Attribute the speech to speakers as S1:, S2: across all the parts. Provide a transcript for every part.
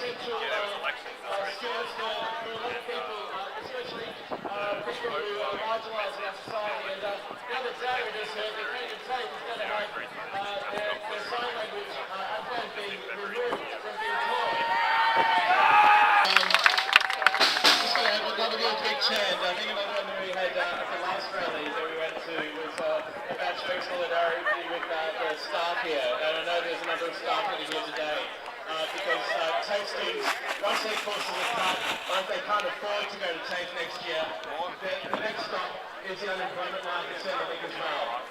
S1: essential skills for a lot of people, especially people who are marginalised in our society. And the other day we just heard that Canadian TAFE is going to have their sign language advert being removed from being taught. Just going to have another real quick chant. I think another one that we had at the last rally that we went to was about showing solidarity with the staff here. And I know there's a number of staff that are here today. Because TAFE students, once their courses are cut, or if they can't afford to go to TAFE next year, the next stop is the unemployment market centre as well.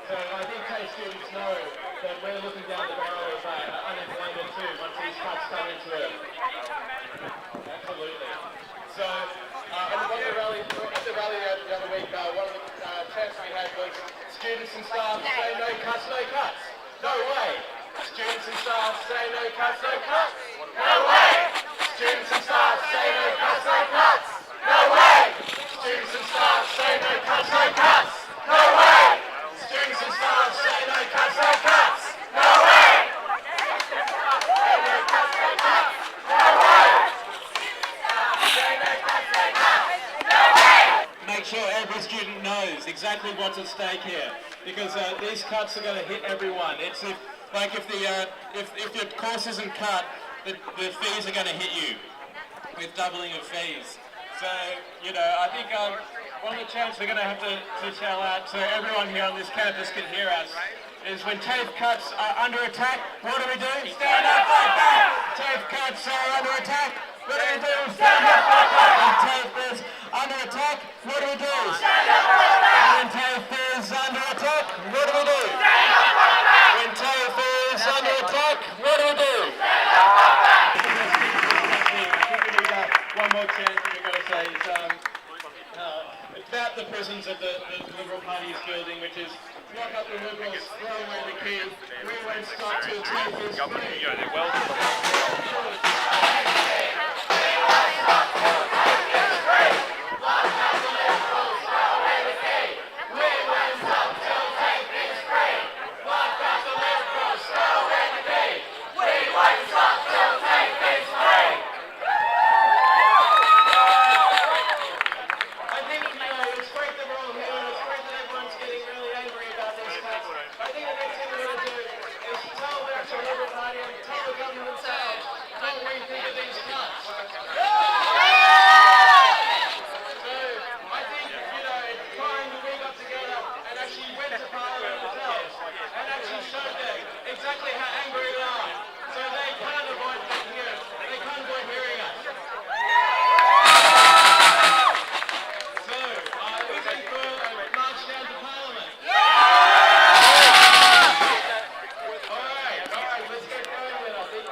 S1: So I think TAFE students know that we're looking down the barrel of unemployment too, once these cuts come into it. Absolutely. So, at the rally the other week, one of the chants we had was students and staff say no cuts, no cuts. No way. Students and staff say no cuts, no cuts. No way! Students and staff say no cuts, no cuts. No way! Students and staff say no cuts, no cuts. No way! Students and staff say no cuts, no cuts. No way! Say no cuts, no cuts. No way! Say no cuts, no cuts. No way! Make sure every student knows exactly what's at stake here, because these cuts are going to hit everyone. It's if your course isn't cut, the fees are going to hit you with doubling of fees. So, you know, I think one of the chants we're going to have to shell out so everyone here on this campus can hear us is when TAFE cuts are under attack, what do we do? Stand up, fight back! TAFE cuts are under attack, what do we do? Stand up, fight back! When TAFE is under attack, what do we do? Stand up, fight back! When TAFE is under attack, what do we do? Stand up, fight back! When TAFE is under attack, what do we do? Stand up, fight back! I think we need one more chant that we've got to say. It's about the prisons that the Liberal Party is building, which is lock up the Liberals, throw away the key, we won't stop till TAFE is exactly how angry we are. So they can't avoid hearing us. They can't avoid hearing us. So, we're looking for a march down to Parliament. Alright, let's get going then, I think.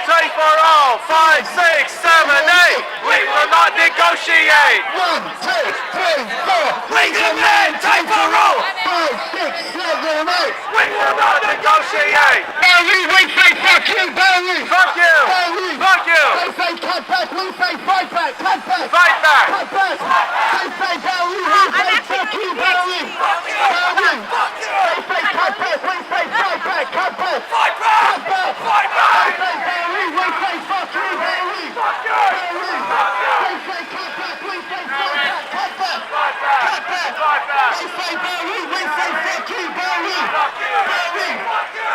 S2: TAFE for all. 5, 6, 7, 8. We will not negotiate. negotiate.
S3: 1, 2, 3, 4.
S2: We demand take for all.
S3: 5, 6, 7, 8.
S2: We will not negotiate.
S3: Barry, we say fuck you, Barry.
S2: Fuck you.
S3: Barry.
S2: Fuck you.
S3: They say cut back, we say fight back, cut back.
S2: Fight back.
S3: Cut back. They say Barry, we say fuck you, Barry. Barry. They say cut back, we say fight back, cut back.
S2: Fight back.
S3: Cut back.
S2: Fight back.
S3: They say Barry, we say fuck you, Barry.
S2: Fuck you.
S3: Barry. They say cut back, we say fight back, cut back.
S2: Fight back.
S3: Cut back.
S2: Fight back.
S3: They say Barry, we say fuck you, Barry.
S2: Fuck you.
S3: Barry.
S2: Fuck you.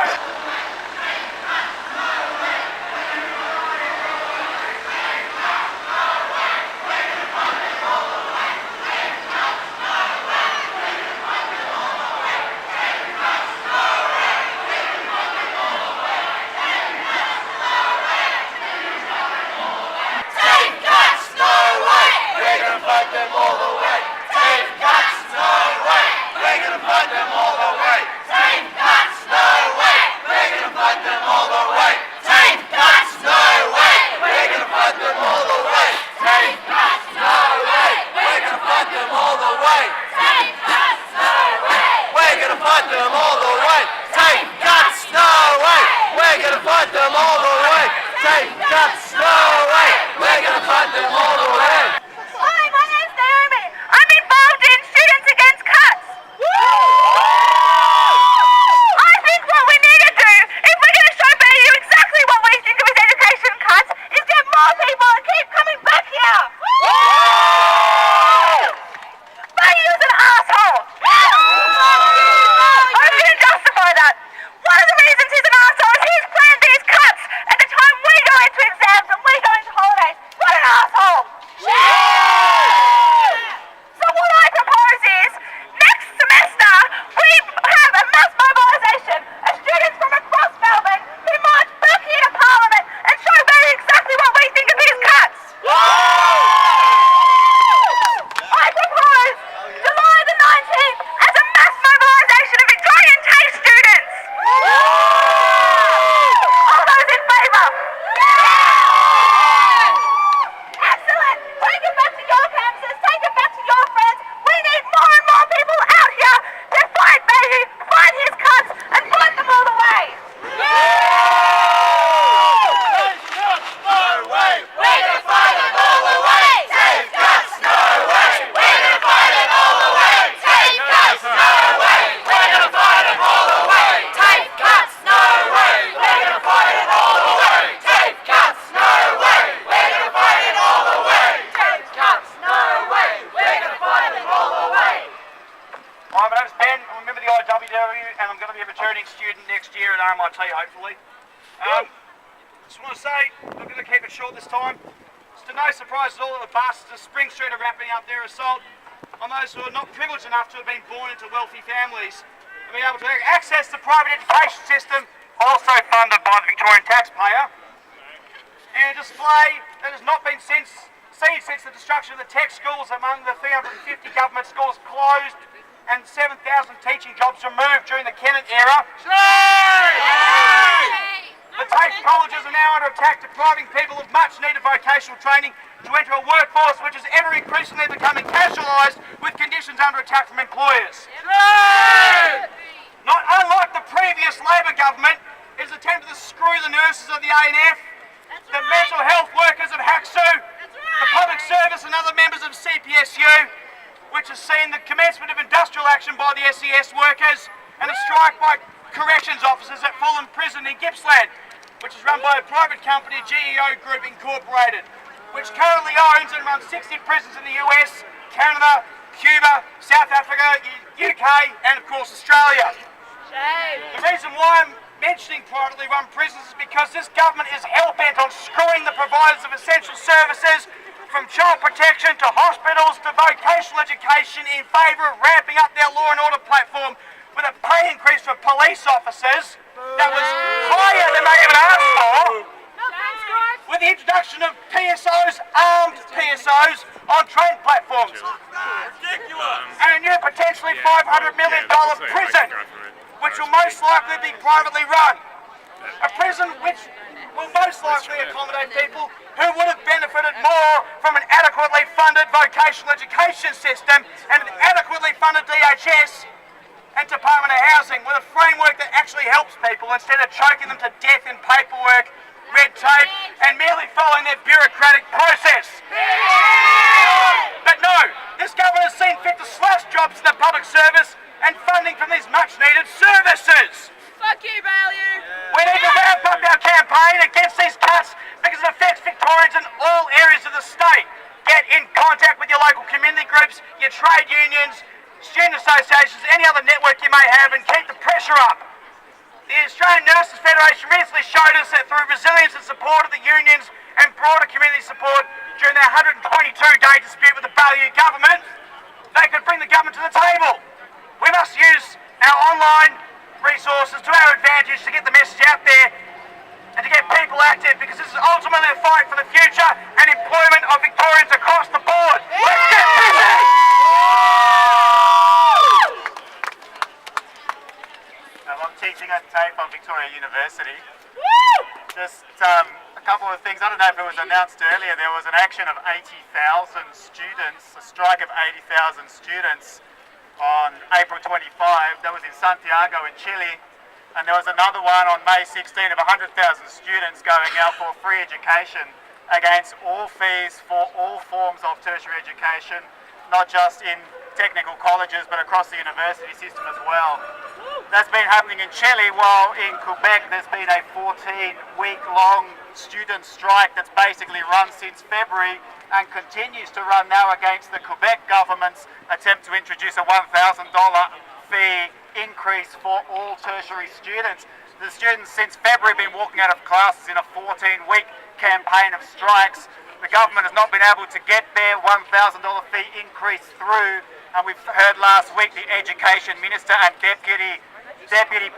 S2: And I'm going to be a returning student next year at RMIT, hopefully. Just want to say, I'm going to keep it short this time. It's to no surprise at all that the bastards of Spring Street are wrapping up their assault on those who are not privileged enough to have been born into wealthy families and be able to access the private education system, also funded by the Victorian taxpayer. In a display that has not been seen since the destruction of the tech schools, among the 350 government schools closed and 7,000 teaching jobs removed during the Kennett era. The TAFE colleges are now under attack, depriving people of much needed vocational training to enter a workforce which is ever increasingly becoming casualised with conditions under attack from employers. Not unlike the previous Labor government, it has attempted to screw the nurses of the ANF, the mental health workers of HACSU, the public service and other members of CPSU, which has seen the commencement of industrial action by the SES workers and a strike by corrections officers at Fulham Prison in Gippsland, which is run by a private company, GEO Group Incorporated, which currently owns and runs 60 prisons in the US, Canada, Cuba, South Africa, UK and of course Australia. The reason why I'm mentioning privately run prisons is because this government is hell-bent on screwing the providers of essential services, from child protection to hospitals to vocational education, in favour of ramping up their law and order platform with a pay increase for police officers that was higher than they even asked for, with the introduction of PSOs, armed PSOs, on train platforms, and a new potentially $500 million prison, which will most likely be privately run. A prison which will most likely accommodate people who would have benefited more from an adequately funded funded vocational education system and an adequately funded DHS and Department of Housing with a framework that actually helps people instead of choking them to death in paperwork, red tape and merely following their bureaucratic process. But no, this government has seen fit to slash jobs in the public service and funding from these much needed services.
S4: Fuck you, Bailey!
S2: We need to ramp up our campaign against these cuts because it affects Victorians in all areas of the state. Get in contact with your local community groups, your trade unions, student associations, any other network you may have, and keep the pressure up. The Australian Nurses Federation recently showed us that through resilience and support of the unions and broader community support during their 122-day dispute with the Baillieu government, they could bring the government to the table. We must use our online resources to our advantage to get the message out there and to get people active, because this is ultimately a fight for the future and employment of Victorians across the board. Let's get busy!
S5: I'm teaching at TAFE on Victoria University. Just a couple of things. I don't know if it was announced earlier, there was an action of 80,000 students, a strike of 80,000 students on April 25. That was in Santiago in Chile. And there was another one on May 16 of 100,000 students going out for free education against all fees for all forms of tertiary education, not just in technical colleges but across the university system as well. That's been happening in Chile, while in Quebec there's been a 14-week-long student strike that's basically run since February and continues to run now against the Quebec government's attempt to introduce a $1,000 fee increase for all tertiary students. The students since February have been walking out of classes in a 14-week campaign of strikes. The government has not been able to get their $1,000 fee increase through, and we've heard last week the Education Minister and Deputy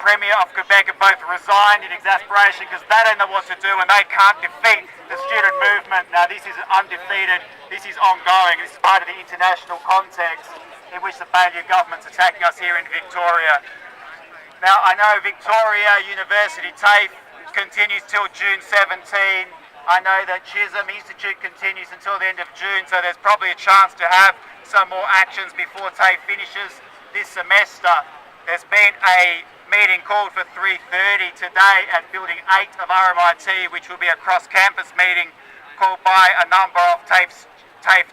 S5: Premier of Quebec have both resigned in exasperation because they don't know what to do and they can't defeat the student movement. Now this is undefeated, this is ongoing, this is part of the international context in which the Baillieu government's attacking us here in Victoria. Now I know Victoria University TAFE continues till June 17. I know that Chisholm Institute continues until the end of June, so there's probably a chance to have some more actions before TAFE finishes this semester. There's been a meeting called for 3:30 today at Building 8 of RMIT, which will be a cross-campus meeting called by a number of TAFE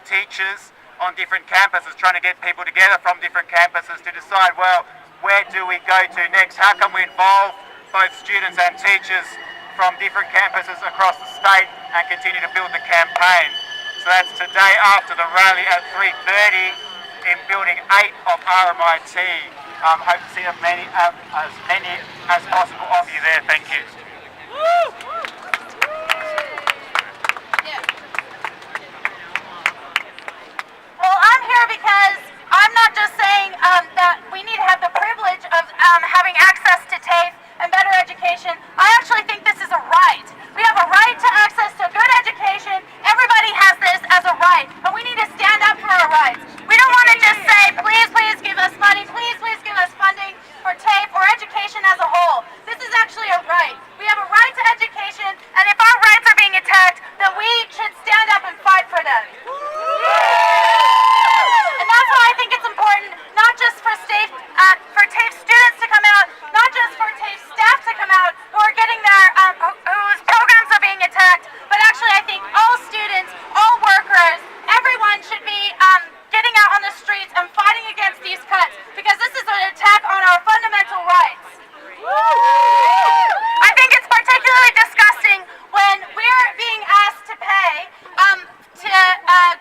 S5: teachers on different campuses, trying to get people together from different campuses to decide, well, where do we go to next? How can we involve both students and teachers from different campuses across the state and continue to build the campaign? So that's today after the rally at 3:30 in Building 8 of RMIT. Hope to see as many as possible of you there. Thank you.
S6: Well, I'm here because I'm not just saying that we need to have the privilege of having access to TAFE and better education. I actually think this is a right. We have a right to access to good education. Everybody has this as a right, and we need to stand up for our rights. We don't want to just say, please, please give us money, please, please give us funding for TAFE or education as a whole. This is actually a right. We have a right to education, and if our rights are being attacked, then we should stand up and fight for them. And that's why I think it's important, not just for TAFE students to come out, not just for TAFE staff to come out who are getting their, whose programs are being attacked, but actually I think all students, all workers, everyone should be getting out on the streets and fighting against these cuts, because this is an attack on our fundamental rights. I think it's particularly disgusting when we're being asked to pay to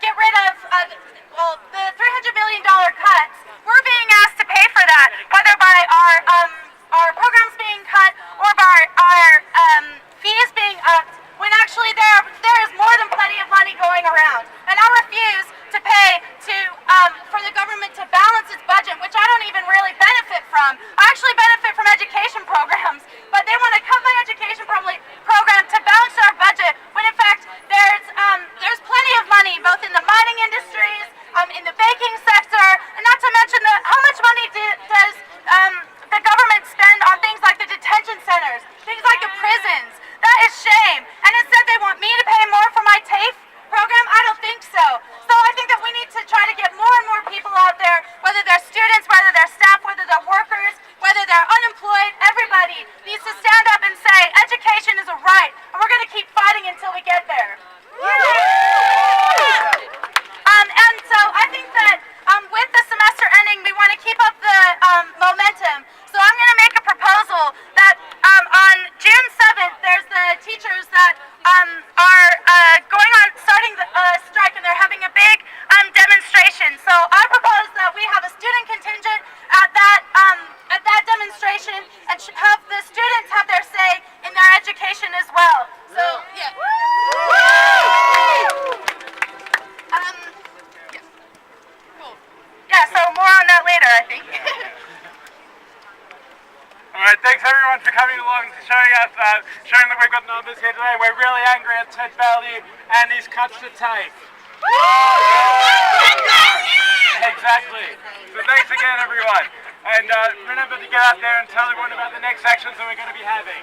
S6: get rid of the $300 million cuts. We're being asked to pay for that, whether by our programs being cut or by our fees being upped, when actually there is more than plenty of money going around. And I refuse to pay for the government to balance its budget, which I don't even really benefit from. I actually benefit from education programs, but they want to cut my education program to balance our budget, when in fact there's plenty of money both in the mining industries, in the baking sector, and not to mention how much money does the government spend on things like the detention centers, things like the prisons. That is shame. And instead they want me to pay more for my TAFE program? I don't think so. So I think people out there, whether they're students, whether they're staff, whether they're workers, whether they're unemployed, everybody needs to stand up and say education is a right, and we're going to keep fighting until we get there. And so I think that with the semester ending, we want to keep up the momentum. So I'm going to make a proposal that on June 7th, there's the teachers that are going on, starting the strike, and they're having a big demonstration. So I propose that we have a student contingent at that demonstration and have the students have their say in their education as well. So yeah. Yeah, so more on that later, I think.
S2: Alright, thanks everyone for coming along and showing us, showing that we've got numbers here today. We're really angry at Ted Value and these cuts to TAFE. Exactly. So thanks again everyone. And remember to get out there and tell everyone about the next actions that we're going to be having.